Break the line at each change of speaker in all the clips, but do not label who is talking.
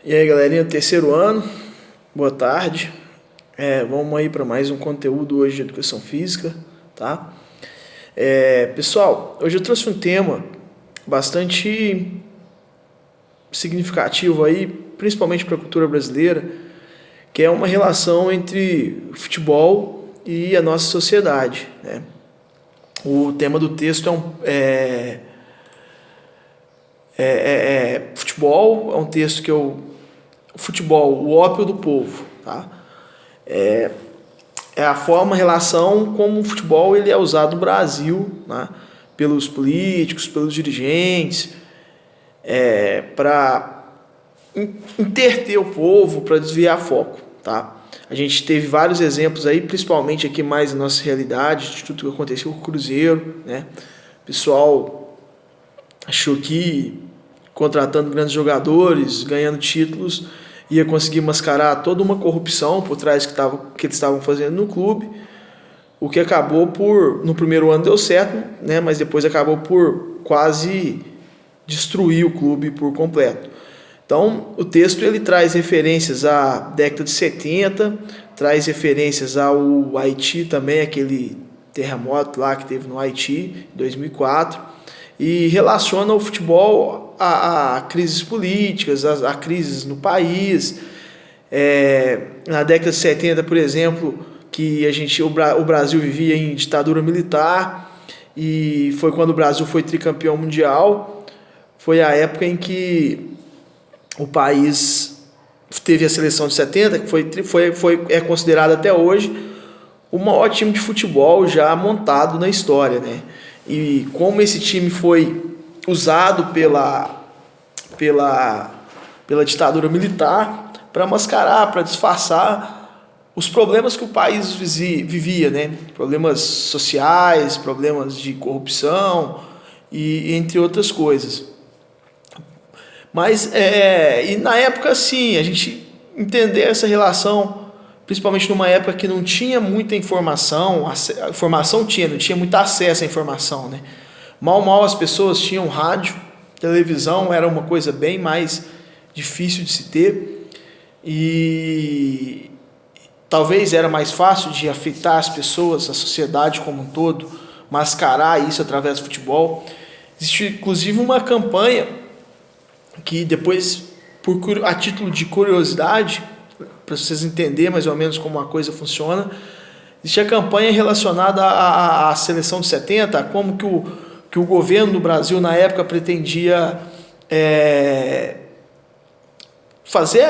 E aí, galerinha, terceiro ano, boa tarde. Vamos aí para mais um conteúdo hoje de educação física, tá? Pessoal, hoje eu trouxe um tema bastante significativo aí, principalmente para a cultura brasileira, que é uma relação entre o futebol e a nossa sociedade, né? O tema do texto futebol, é um texto que futebol, o ópio do povo, tá? É a relação como o futebol ele é usado no Brasil, né? Pelos políticos, pelos dirigentes, para interter o povo, para desviar foco, tá? A gente teve vários exemplos aí, principalmente aqui mais na nossa realidade, de tudo que aconteceu com o Cruzeiro, né? O pessoal achou que contratando grandes jogadores, ganhando títulos, ia conseguir mascarar toda uma corrupção por trás que eles estavam fazendo no clube, o que acabou no primeiro ano deu certo, né? Mas depois acabou por quase destruir o clube por completo. Então, o texto ele traz referências à década de 70, traz referências ao Haiti também, aquele terremoto lá que teve no Haiti, em 2004, e relaciona o futebol a crises políticas, a crises no país. Na década de 70, por exemplo, que o Brasil vivia em ditadura militar, e foi quando o Brasil foi tricampeão mundial. Foi a época em que o país teve a seleção de 70, que é considerada até hoje o maior time de futebol já montado na história, né? E como esse time foi usado pela ditadura militar para mascarar, para disfarçar os problemas que o país vivia, né? Problemas sociais, problemas de corrupção e entre outras coisas. Mas, e na época, sim, a gente entender essa relação, principalmente numa época que não tinha muita informação, a informação não tinha muito acesso à informação, né? Mal as pessoas tinham rádio, televisão era uma coisa bem mais difícil de se ter, e talvez era mais fácil de afetar as pessoas, a sociedade como um todo, mascarar isso através do futebol. Existe inclusive uma campanha que depois, a título de curiosidade, para vocês entenderem mais ou menos como a coisa funciona, existe a campanha relacionada à seleção de 70, como que o governo do Brasil na época pretendia fazer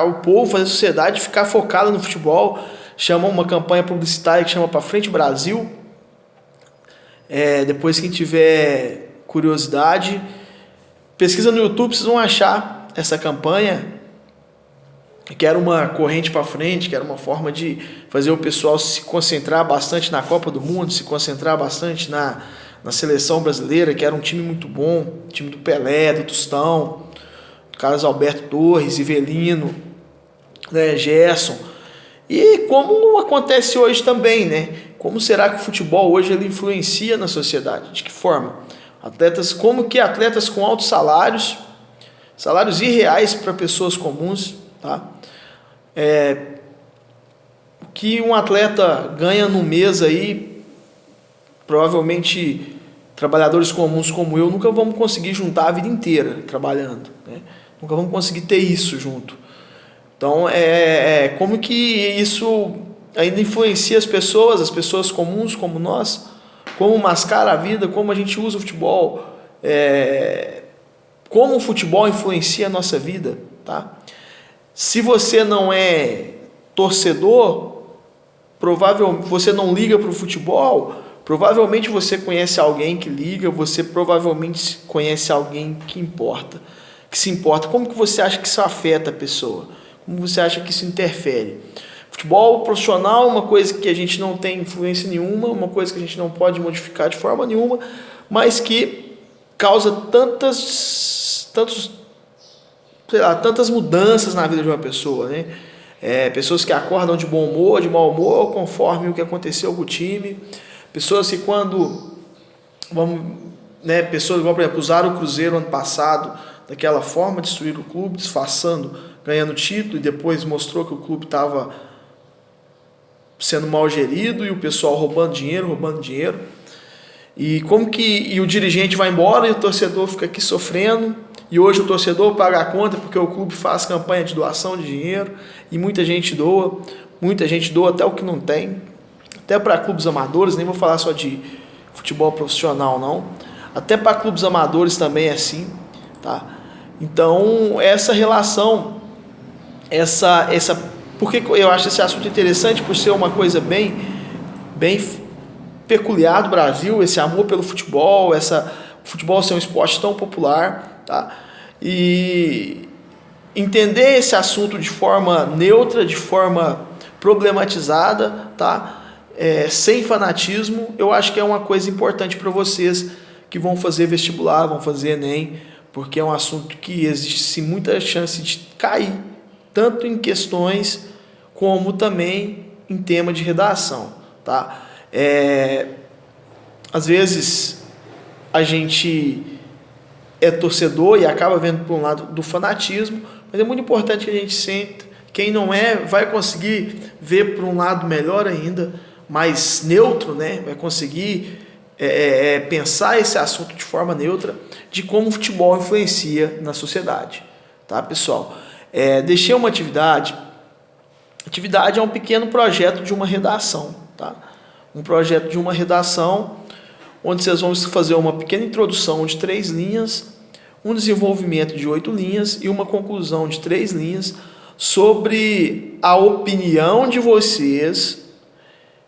o povo, fazer a sociedade ficar focada no futebol. Chama uma campanha publicitária que chama Pra Frente Brasil. Depois, quem tiver curiosidade, pesquisa no YouTube, vocês vão achar essa campanha, que era uma corrente para frente, que era uma forma de fazer o pessoal se concentrar bastante na Copa do Mundo, se concentrar bastante na seleção brasileira, que era um time muito bom, time do Pelé, do Tostão, do Carlos Alberto Torres, Rivelino, né, Gerson. E como acontece hoje também, né? Como será que o futebol hoje ele influencia na sociedade? De que forma? Como que atletas com altos salários irreais para pessoas comuns, tá? Que um atleta ganha no mês aí, provavelmente trabalhadores comuns como eu nunca vamos conseguir juntar a vida inteira trabalhando, né? Nunca vamos conseguir ter isso junto. Então, como que isso ainda influencia as pessoas comuns como nós, como mascara a vida, como a gente usa o futebol, como o futebol influencia a nossa vida, tá? Se você não é torcedor, provavelmente você não liga para o futebol, provavelmente você conhece alguém que liga, você provavelmente conhece alguém que se importa. Como que você acha que isso afeta a pessoa? Como você acha que isso interfere? Futebol profissional é uma coisa que a gente não tem influência nenhuma, uma coisa que a gente não pode modificar de forma nenhuma, mas que causa tantas mudanças na vida de uma pessoa, né? Pessoas que acordam de bom humor, de mau humor, conforme o que aconteceu com o time. Pessoas que pessoas igual, por exemplo, usaram o Cruzeiro ano passado daquela forma, destruíram o clube, disfarçando, ganhando título, e depois mostrou que o clube estava sendo mal gerido e o pessoal roubando dinheiro. E como que o dirigente vai embora e o torcedor fica aqui sofrendo, e hoje o torcedor paga a conta porque o clube faz campanha de doação de dinheiro e muita gente doa até o que não tem, até para clubes amadores, nem vou falar só de futebol profissional não, até para clubes amadores também é assim, tá? Então essa relação, porque eu acho esse assunto interessante por ser uma coisa bem peculiar do Brasil, esse amor pelo futebol, o futebol ser um esporte tão popular, tá? E entender esse assunto de forma neutra, de forma problematizada, tá? Sem fanatismo, eu acho que é uma coisa importante para vocês que vão fazer vestibular, vão fazer Enem, porque é um assunto que existe muita chance de cair, tanto em questões como também em tema de redação, tá? Às vezes a gente é torcedor e acaba vendo por um lado do fanatismo, mas é muito importante que a gente sente, quem não vai conseguir ver por um lado melhor ainda, mais neutro, né? Vai conseguir pensar esse assunto de forma neutra, de como o futebol influencia na sociedade, tá, pessoal? Deixei uma atividade é um pequeno projeto de uma redação, tá? Um projeto de uma redação onde vocês vão fazer uma pequena introdução de 3 linhas, um desenvolvimento de 8 linhas e uma conclusão de 3 linhas sobre a opinião de vocês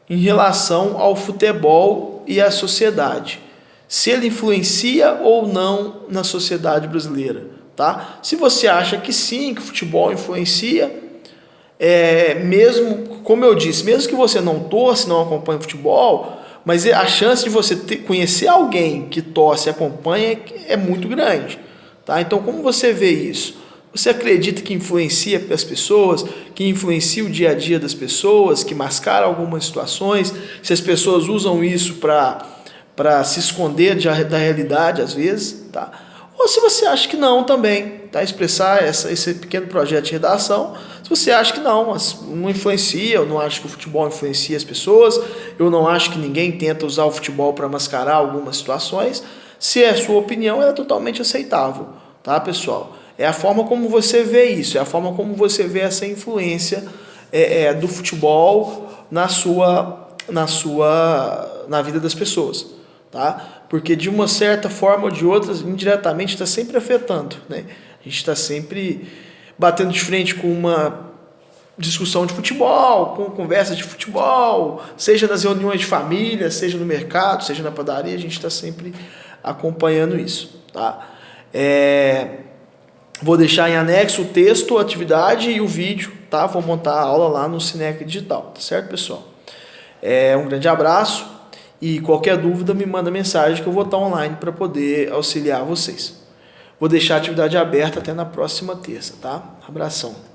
em relação ao futebol e à sociedade. Se ele influencia ou não na sociedade brasileira, tá? Se você acha que sim, que o futebol influencia, mesmo, como eu disse, mesmo que você não torce, não acompanhe futebol, mas a chance de você conhecer alguém que torce e acompanha é muito grande, tá? Então, como você vê isso? Você acredita que influencia as pessoas, que influencia o dia a dia das pessoas, que mascara algumas situações, se as pessoas usam isso para se esconder da realidade às vezes, tá? Ou se você acha que não também, tá? Expressar esse pequeno projeto de redação, se você acha que não influencia, eu não acho que o futebol influencia as pessoas, eu não acho que ninguém tenta usar o futebol para mascarar algumas situações, se é a sua opinião, ela é totalmente aceitável, tá, pessoal? É a forma como você vê isso, é a forma como você vê essa influência do futebol na vida das pessoas, tá? Porque de uma certa forma ou de outra, indiretamente está sempre afetando, né? A gente está sempre batendo de frente com uma discussão de futebol, com conversa de futebol, seja nas reuniões de família, seja no mercado, seja na padaria, a gente está sempre acompanhando isso, tá? Vou deixar em anexo o texto, a atividade e o vídeo, tá? Vou montar a aula lá no Cinec Digital, tá certo, pessoal? Um grande abraço e qualquer dúvida me manda mensagem que eu vou estar online para poder auxiliar vocês. Vou deixar a atividade aberta até na próxima terça, tá? Abração.